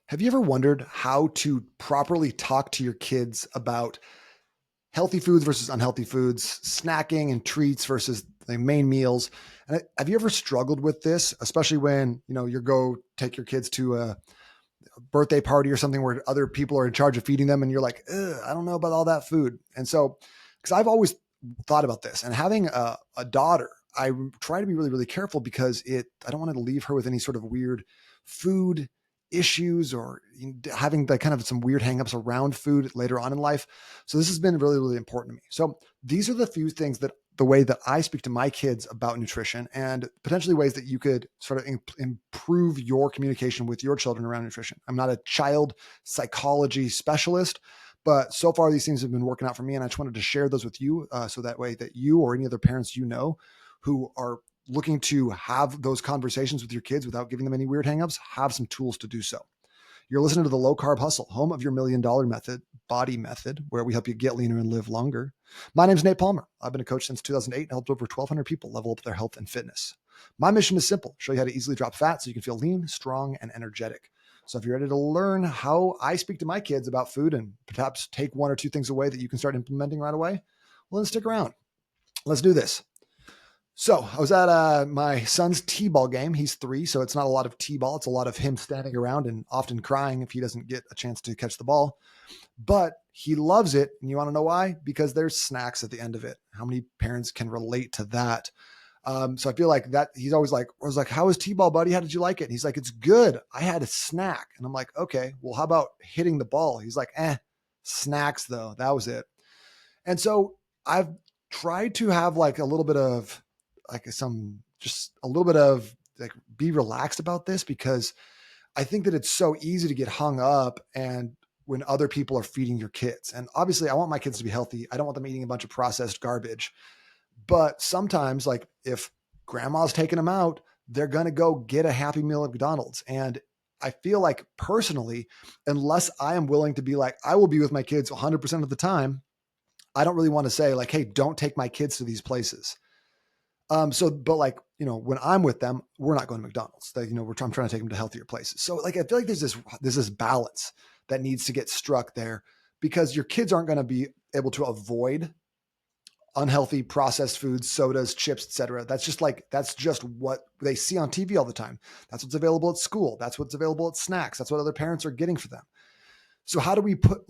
Have you ever wondered how to properly talk to your kids about healthy foods versus unhealthy foods, snacking and treats versus the main meals? And have you ever struggled with this, especially when, you go take your kids to a birthday party or something where other people are in charge of feeding them and you're like, I don't know about all that food. And so, because I've always thought about this and having a daughter, I try to be really, really careful because I don't want to leave her with any sort of weird food issues or having the kind of some weird hangups around food later on in life. So this has been really, really important to me. So these are the few things that the way that I speak to my kids about nutrition and potentially ways that you could sort of improve your communication with your children around nutrition. I'm not a child psychology specialist, but so far these things have been working out for me. And I just wanted to share those with you so that way that you or any other parents who are looking to have those conversations with your kids without giving them any weird hangups, have some tools to do so. You're listening to the Low Carb Hustle, home of your $1,000,000 method, body method, where we help you get leaner and live longer. My name's Nate Palmer. I've been a coach since 2008 and helped over 1,200 people level up their health and fitness. My mission is simple: show you how to easily drop fat so you can feel lean, strong, and energetic. So if you're ready to learn how I speak to my kids about food and perhaps take one or two things away that you can start implementing right away, well, then stick around. Let's do this. So I was at my son's t-ball game. He's 3, so it's not a lot of t-ball. It's a lot of him standing around and often crying if he doesn't get a chance to catch the ball. But he loves it. And you want to know why? Because there's snacks at the end of it. How many parents can relate to that? So I feel like that he's always like, I was like, how was t-ball, buddy? How did you like it? And he's like, it's good. I had a snack. And I'm like, okay, well, how about hitting the ball? He's like, snacks though. That was it. And so I've tried to have like a little bit of just a little bit of like be relaxed about this because I think that it's so easy to get hung up and when other people are feeding your kids. And obviously I want my kids to be healthy. I don't want them eating a bunch of processed garbage. But sometimes like if grandma's taking them out, they're going to go get a Happy Meal at McDonald's. And I feel like personally, unless I am willing to be like, I will be with my kids 100% of the time, I don't really want to say like, hey, don't take my kids to these places. But like, when I'm with them, we're not going to McDonald's. I'm trying to take them to healthier places. So like, I feel like there's this balance that needs to get struck there because your kids aren't going to be able to avoid unhealthy processed foods, sodas, chips, etc. That's just what they see on TV all the time. That's what's available at school. That's what's available at snacks. That's what other parents are getting for them. So how do we put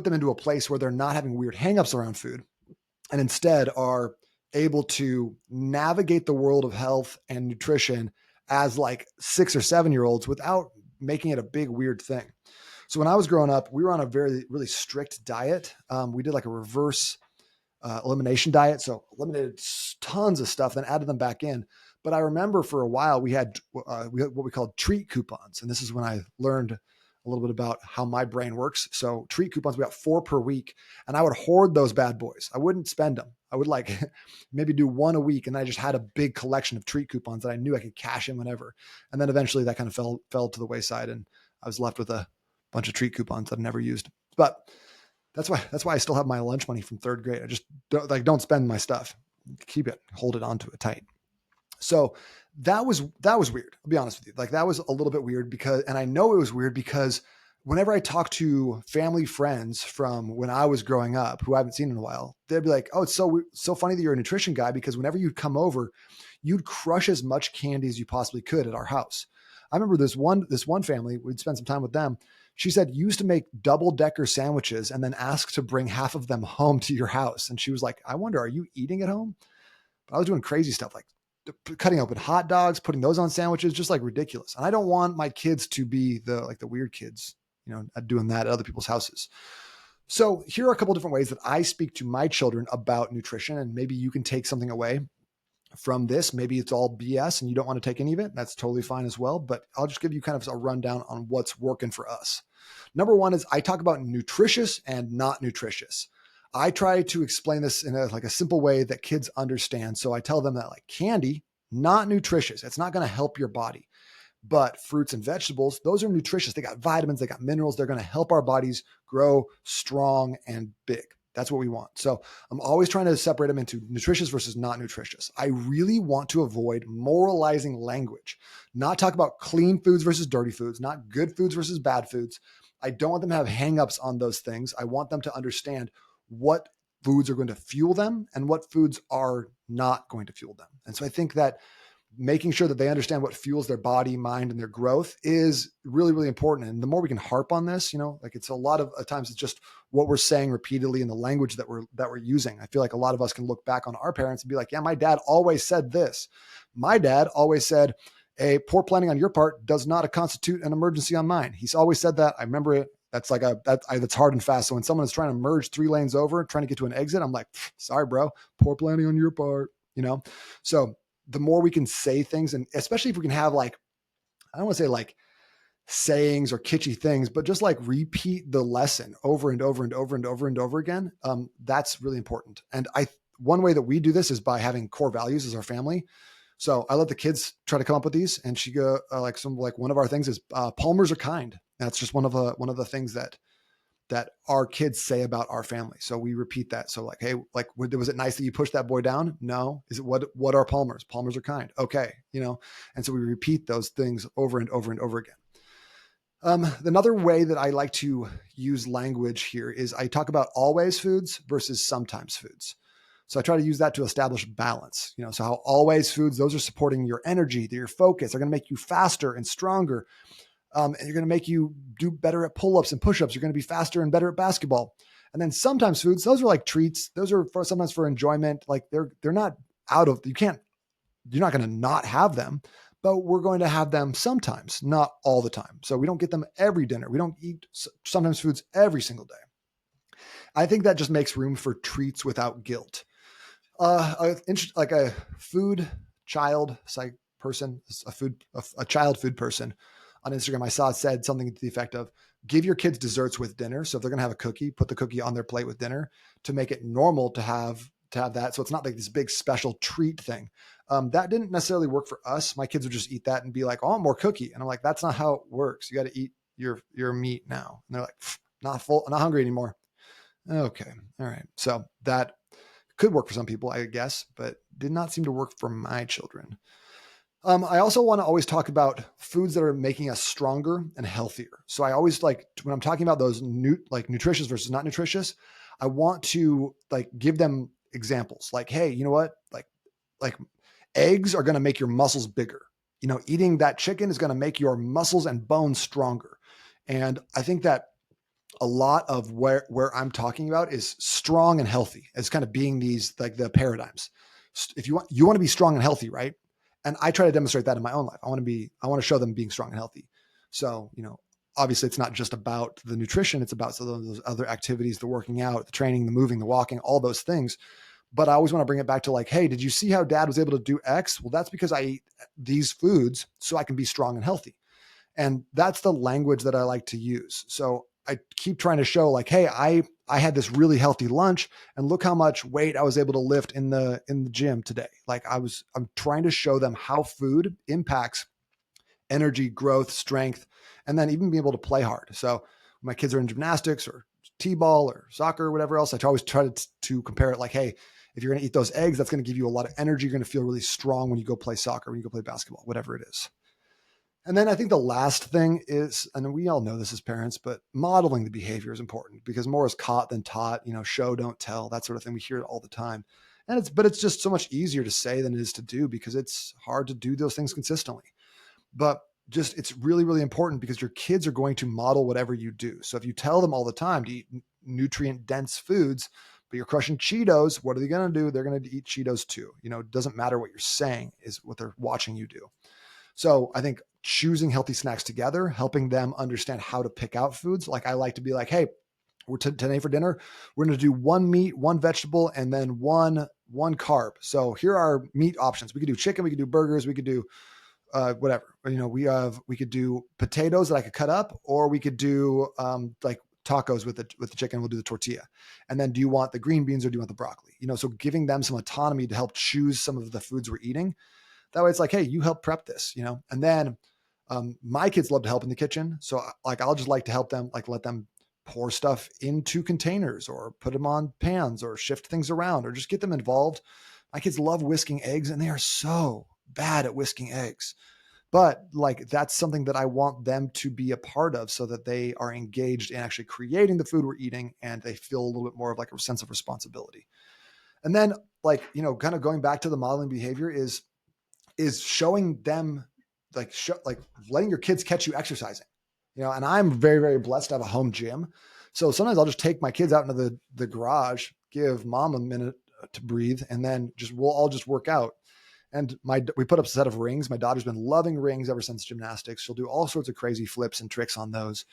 them into a place where they're not having weird hangups around food and instead are able to navigate the world of health and nutrition as like 6 or 7 year olds without making it a big weird thing? So when I was growing up, we were on a very, really strict diet. We did like a reverse elimination diet. So eliminated tons of stuff, then added them back in. But I remember for a while we had what we called treat coupons. And this is when I learned a little bit about how my brain works. So treat coupons, we got 4 per week, and I would hoard those bad boys. I wouldn't spend them. I would like maybe do one a week. And I just had a big collection of treat coupons that I knew I could cash in whenever. And then eventually that kind of fell to the wayside. And I was left with a bunch of treat coupons that I never used. But that's why I still have my lunch money from 3rd grade. I just don't spend my stuff. Keep it, hold it onto it tight. So that was weird. I'll be honest with you. Like that was a little bit weird and I know it was weird because whenever I talk to family friends from when I was growing up who I haven't seen in a while, they'd be like, oh, it's so funny that you're a nutrition guy because whenever you'd come over, you'd crush as much candy as you possibly could at our house. I remember this one family, we'd spend some time with them. She said you used to make double-decker sandwiches and then ask to bring half of them home to your house. And she was like, I wonder, are you eating at home? But I was doing crazy stuff like cutting open hot dogs, putting those on sandwiches, just like ridiculous. And I don't want my kids to be the weird kids, doing that at other people's houses. So here are a couple different ways that I speak to my children about nutrition. And maybe you can take something away from this. Maybe it's all BS and you don't want to take any of it. That's totally fine as well. But I'll just give you kind of a rundown on what's working for us. Number one is I talk about nutritious and not nutritious. I try to explain this in a simple way that kids understand. So I tell them that like candy, not nutritious. It's not going to help your body. But fruits and vegetables, those are nutritious. They got vitamins, they got minerals. They're going to help our bodies grow strong and big. That's what we want. So I'm always trying to separate them into nutritious versus not nutritious. I really want to avoid moralizing language, not talk about clean foods versus dirty foods, not good foods versus bad foods. I don't want them to have hangups on those things. I want them to understand what foods are going to fuel them and what foods are not going to fuel them. And so I think that making sure that they understand what fuels their body, mind, and their growth is really, really important. And the more we can harp on this, like it's a lot of times it's just what we're saying repeatedly in the language that we're using. I feel like a lot of us can look back on our parents and be like, yeah, my dad always said this. My dad always said, a poor planning on your part does not constitute an emergency on mine. He's always said that. I remember it. That's that's hard and fast. So when someone is trying to merge 3 lanes over, trying to get to an exit, I'm like, sorry, bro, poor planning on your part, So the more we can say things, and especially if we can have I don't want to say sayings or kitschy things, but just repeat the lesson over and over and over and over and over again. That's really important. And one way that we do this is by having core values as our family. So I let the kids try to come up with these, and she go one of our things is Palmers are kind. That's just one of the things that our kids say about our family. So we repeat that. So hey, was it nice that you pushed that boy down? No. Is it what are Palmers? Palmers are kind. Okay. And so we repeat those things over and over and over again. Another way that I like to use language here is I talk about always foods versus sometimes foods. So I try to use that to establish balance, so how always foods, those are supporting your energy, your focus. They're going to make you faster and stronger. And you're going to make you do better at pull-ups and push-ups. You're going to be faster and better at basketball. And then sometimes foods, those are like treats. Those are sometimes for enjoyment. They're not you're not going to not have them, but we're going to have them sometimes, not all the time. So we don't get them every dinner. We don't eat sometimes foods every single day. I think that just makes room for treats without guilt. A food child person, a child food person on Instagram I saw said something to the effect of, give your kids desserts with dinner. So if they're going to have a cookie, put the cookie on their plate with dinner to make it normal to have that. So it's not like this big special treat thing. That didn't necessarily work for us. My kids would just eat that and be like, oh, more cookie. And I'm like, that's not how it works. You got to eat your meat now. And they're like, not full, not hungry anymore. Okay. All right. So that could work for some people, I guess, but did not seem to work for my children. I also want to always talk about foods that are making us stronger and healthier. So I always when I'm talking about those nutritious versus not nutritious, I want to give them examples. Hey, you know what? Like eggs are going to make your muscles bigger. Eating that chicken is going to make your muscles and bones stronger. And I think that a lot of where I'm talking about is strong and healthy as kind of being these the paradigms. If you want to be strong and healthy, right? And I try to demonstrate that in my own life. I want to show them being strong and healthy. So, obviously it's not just about the nutrition. It's about some of those other activities, the working out, the training, the moving, the walking, all those things. But I always want to bring it back to hey, did you see how dad was able to do X? Well, that's because I eat these foods so I can be strong and healthy. And that's the language that I like to use. So I keep trying to show hey, I had this really healthy lunch and look how much weight I was able to lift in the gym today. I'm trying to show them how food impacts energy, growth, strength, and then even being able to play hard. So when my kids are in gymnastics or t-ball or soccer or whatever else, I always try to compare it hey, if you're going to eat those eggs, that's going to give you a lot of energy. You're going to feel really strong when you go play soccer, when you go play basketball, whatever it is. And then I think the last thing is, and we all know this as parents, but modeling the behavior is important because more is caught than taught, show, don't tell, that sort of thing. We hear it all the time. And it's just so much easier to say than it is to do because it's hard to do those things consistently. But it's really, really important because your kids are going to model whatever you do. So if you tell them all the time to eat nutrient dense foods, but you're crushing Cheetos, what are they going to do? They're going to eat Cheetos too. It doesn't matter what you're saying, is what they're watching you do. So I think choosing healthy snacks together, helping them understand how to pick out foods. I like to be hey, we're today for dinner, we're going to do one meat, one vegetable, and then one carb. So here are meat options. We could do chicken, we could do burgers, we could do whatever. We could do potatoes that I could cut up, or we could do tacos with the chicken. We'll do the tortilla. And then do you want the green beans or do you want the broccoli? So giving them some autonomy to help choose some of the foods we're eating. That way it's hey, you help prep this, and then my kids love to help in the kitchen. So I'll just to help them, let them pour stuff into containers or put them on pans or shift things around or just get them involved. My kids love whisking eggs and they are so bad at whisking eggs. But like that's something that I want them to be a part of so that they are engaged in actually creating the food we're eating and they feel a little bit more of like a sense of responsibility. And then like, kind of going back to the modeling behavior is showing them like letting your kids catch you exercising. And I'm very, very blessed to have a home gym. So sometimes I'll just take my kids out into the garage, give mom a minute to breathe, and then we'll all just work out. And we put up a set of rings. My daughter's been loving rings ever since gymnastics. She'll do all sorts of crazy flips and tricks on those.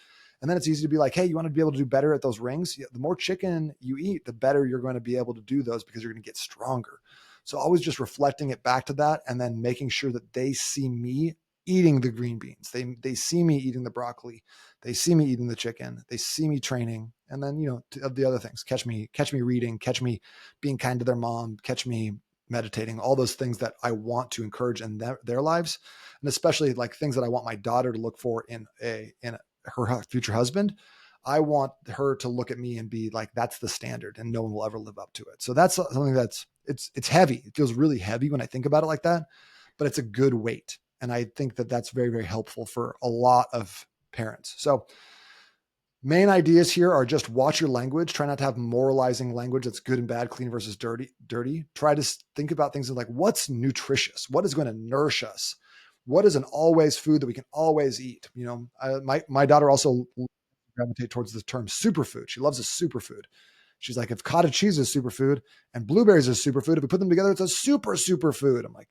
And then it's easy to be like, hey, you want to be able to do better at those rings? The more chicken you eat, the better you're going to be able to do those because you're going to get stronger. So always just reflecting it back to that and then making sure that they see me eating the green beans. They see me eating the broccoli. They see me eating the chicken. They see me training. And then, of the other things, catch me reading, catch me being kind to their mom, catch me meditating, all those things that I want to encourage in their lives. And especially like things that I want my daughter to look for in her future husband. I want her to look at me and be like, that's the standard and no one will ever live up to it. So that's something that's, it's heavy. It feels really heavy when I think about it like that, but it's a good weight. And I think that that's very, very helpful for a lot of parents. So main ideas here are just watch your language. Try not to have moralizing language that's good and bad, clean versus dirty. Try to think about things like what's nutritious? What is going to nourish us? What is an always food that we can always eat? My daughter also gravitate towards the term superfood. She loves a superfood. She's like, if cottage cheese is superfood and blueberries is superfood, if we put them together, it's a superfood. I'm like,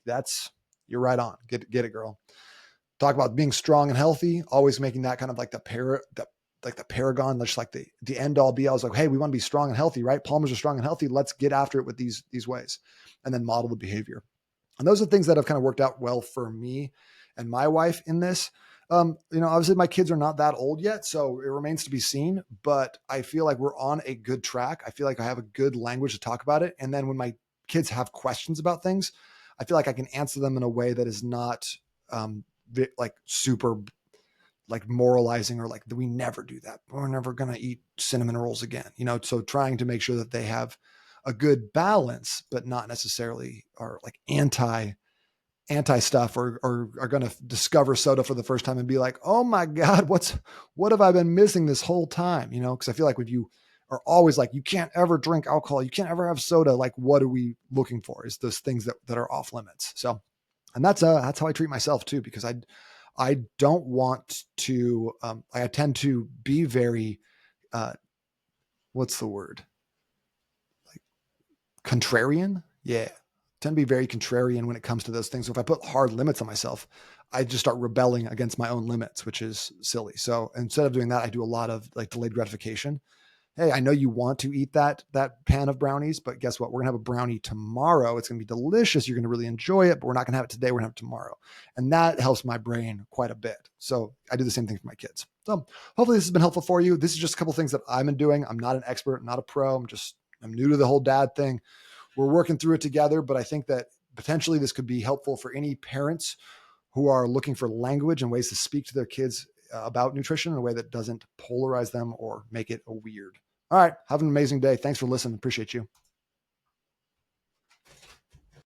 you're right on. Get it, girl. Talk about being strong and healthy, always making that kind of like the paragon, just like the end all be all. I was like, hey, we want to be strong and healthy, right? Palmers are strong and healthy. Let's get after it with these ways and then model the behavior. And those are things that have kind of worked out well for me and my wife in this. Obviously my kids are not that old yet, so it remains to be seen, but I feel like we're on a good track. I feel like I have a good language to talk about it. And then when my kids have questions about things, I feel like I can answer them in a way that is not like super like moralizing or like we never do that. We're never going to eat cinnamon rolls again, so trying to make sure that they have a good balance, but not necessarily are like anti stuff or are going to discover soda for the first time and be like, oh my God, what have I been missing this whole time? Cause I feel like when you are always like, you can't ever drink alcohol, you can't ever have soda. Like, what are we looking for? Is those things that are off limits. So, and that's how I treat myself too, because I don't want to, I tend to be very, what's the word? Like contrarian. Yeah. Tend to be very contrarian when it comes to those things. So if I put hard limits on myself, I just start rebelling against my own limits, which is silly. So instead of doing that, I do a lot of like delayed gratification. Hey, I know you want to eat that pan of brownies, but guess what? We're gonna have a brownie tomorrow. It's gonna be delicious. You're gonna really enjoy it, but we're not gonna have it today. We're gonna have it tomorrow. And that helps my brain quite a bit. So I do the same thing for my kids. So hopefully this has been helpful for you. This is just a couple of things that I've been doing. I'm not an expert, not a pro. I'm new to the whole dad thing. We're working through it together, but I think that potentially this could be helpful for any parents who are looking for language and ways to speak to their kids about nutrition in a way that doesn't polarize them or make it a weird. All right. Have an amazing day. Thanks for listening. Appreciate you.